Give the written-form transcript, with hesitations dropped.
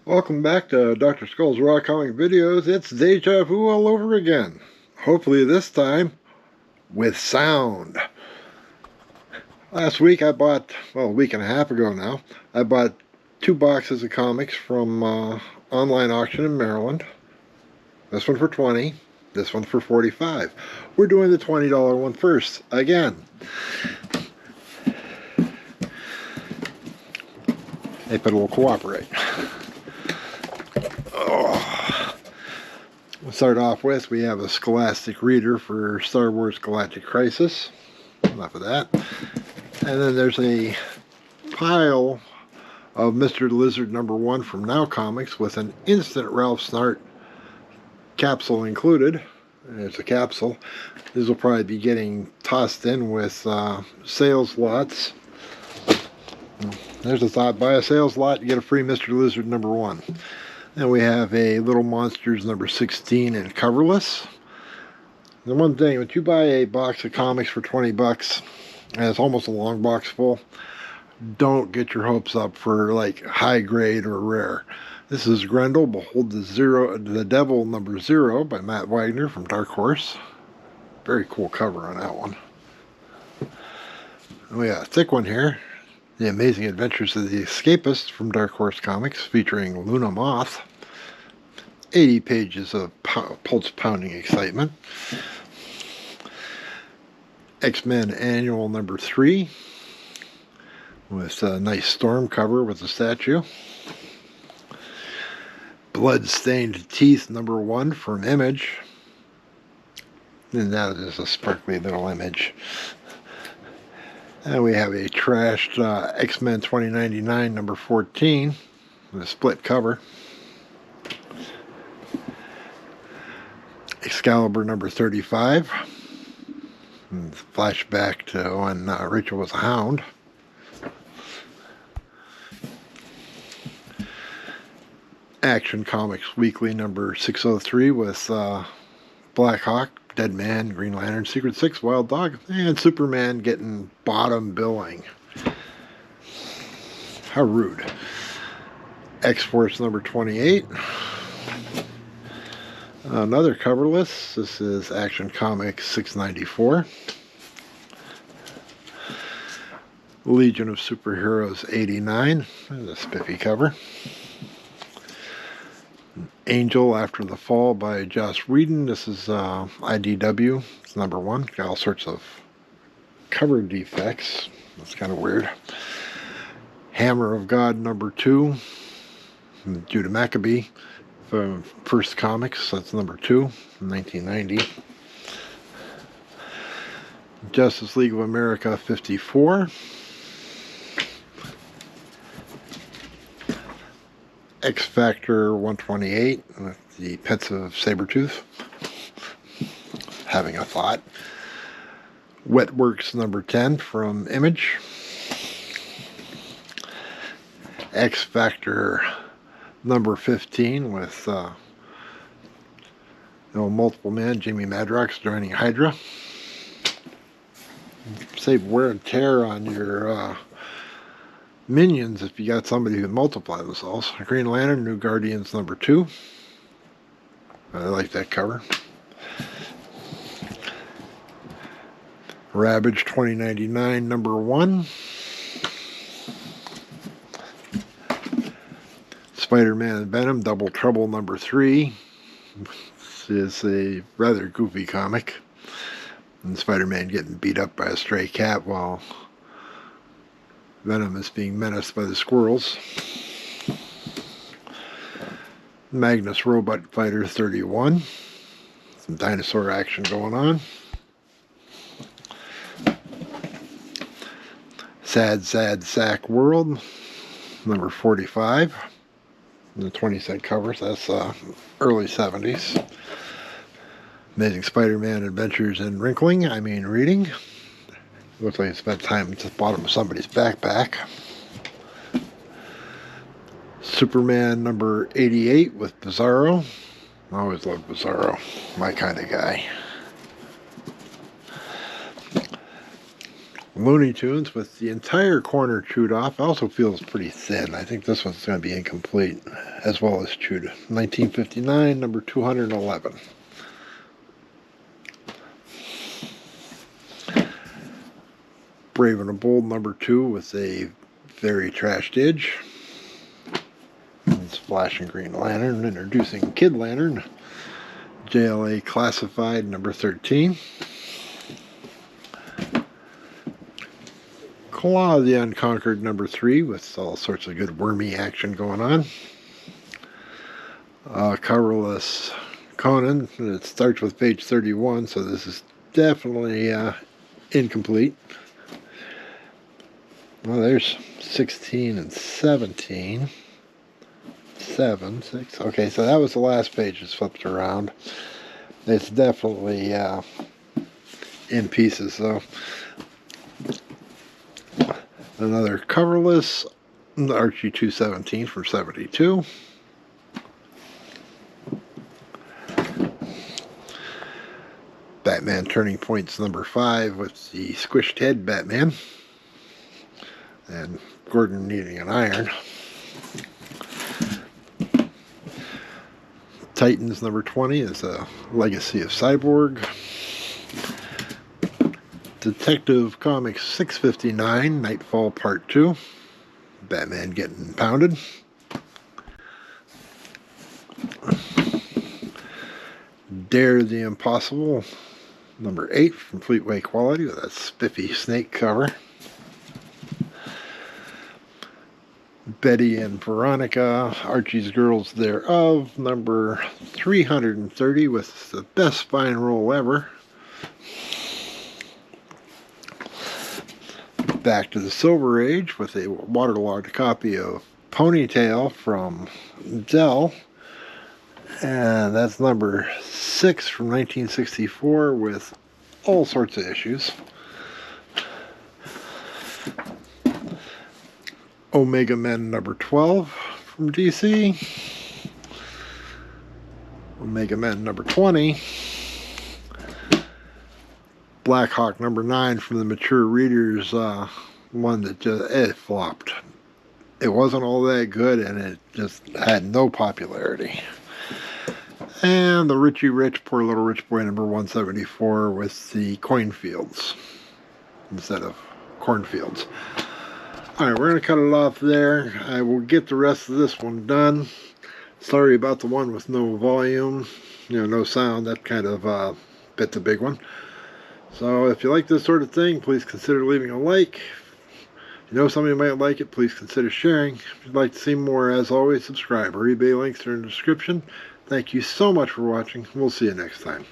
Welcome back to Dr. Skull's Raw Comic Videos. It's Deja Vu all over again. Hopefully this time with sound. Last week I bought, well, a week and a half ago now, I bought 2 boxes of comics from online auction in Maryland. This one for $20, this one for $45. We're doing the $20 one first, again. If it'll cooperate. We'll start off with, we have a Scholastic Reader for Star Wars Galactic Crisis. Enough of that. And then there's a pile of Mr. Lizard #1 from Now Comics with an instant Ralph Snart capsule included. It's a capsule. These will probably be getting tossed in with sales lots. There's a thought, buy a sales lot, you get a free Mr. Lizard #1. Then we have a Little Monsters #16 in coverless. The one thing, when you buy a box of comics for 20 bucks, and it's almost a long box full, don't get your hopes up for like high grade or rare. This is Grendel, Behold the Devil #0 by Matt Wagner from Dark Horse. Very cool cover on that one. And we got a thick one here. The Amazing Adventures of the Escapist from Dark Horse Comics, featuring Luna Moth. 80 pages of pulse-pounding excitement. X-Men Annual #3, with a nice storm cover with a statue. Blood-Stained Teeth #1 from Image. And that is a sparkly little image. And we have a trashed X-Men 2099 #14 with a split cover. Excalibur #35. And flashback to when Rachel was a hound. Action Comics Weekly #603 with Blackhawk, Dead Man, Green Lantern, Secret Six, Wild Dog, and Superman getting bottom billing. How rude. X-Force #28. Another coverless. This is Action Comics 694. Legion of Superheroes 89. There's a spiffy cover. Angel After the Fall by Joss Whedon. This is IDW. It's #1. Got all sorts of cover defects. That's kind of weird. Hammer of God #2. Judah Maccabee from First Comics. That's #2 from 1990. Justice League of America 54. X Factor 128 with the Pets of Sabretooth. Having a thought. Wetworks #10 from Image. X Factor #15 with multiple men. Jamie Madrox joining Hydra. Save wear and tear on your minions if you got somebody who can multiply themselves. Green Lantern New Guardians #2. I like that cover. Ravage 2099 #1. Spider-Man and Venom Double Trouble #3. This is a rather goofy comic. And Spider-Man getting beat up by a stray cat while Venom is being menaced by the squirrels. Magnus Robot Fighter 31. Some dinosaur action going on. Sad Sack World #45. The 20-cent covers. That's early 70s. Amazing Spider-Man Adventures in Reading. Looks like it spent time at the bottom of somebody's backpack. Superman #88 with Bizarro. I always loved Bizarro. My kind of guy. Looney Tunes with the entire corner chewed off. Also feels pretty thin. I think this one's going to be incomplete as well as chewed. 1959, number 211. Brave and the Bold, number 2, with a very trashed edge. Flashing Green Lantern, introducing Kid Lantern. JLA Classified, number 13. Claw of the Unconquered, number 3, with all sorts of good wormy action going on. Coverless Conan. It starts with page 31, so this is definitely incomplete. Well, there's 16 and 17. 7, 6. Okay, so that was the last page that's flipped around. It's definitely in pieces, though. Another coverless Archie 217 from 72. Batman Turning Points number 5 with the squished head Batman. And Gordon needing an iron. Titans number 20 is a Legacy of Cyborg. Detective Comics 659, Nightfall Part 2. Batman getting pounded. Dare the Impossible, number 8 from Fleetway Quality with that spiffy snake cover. Betty and Veronica, Archie's Girls Thereof, number 330 with the best spine roll ever. Back to the Silver Age with a waterlogged copy of Ponytail from Dell. And that's number 6 from 1964 with all sorts of issues. Omega Men number 12 from DC. Omega Men number 20. Black Hawk number 9 from the Mature Readers, one that just flopped. It wasn't all that good, and it just had no popularity. And the Richie Rich, Poor Little Rich Boy number 174 with the Coinfields instead of cornfields. Alright, we're going to cut it off there. I will get the rest of this one done. Sorry about the one with no volume, no sound. That kind of bit the big one. So if you like this sort of thing, please consider leaving a like. If you know somebody might like it, please consider sharing. If you'd like to see more, as always, subscribe. Our eBay links are in the description. Thank you so much for watching. We'll see you next time.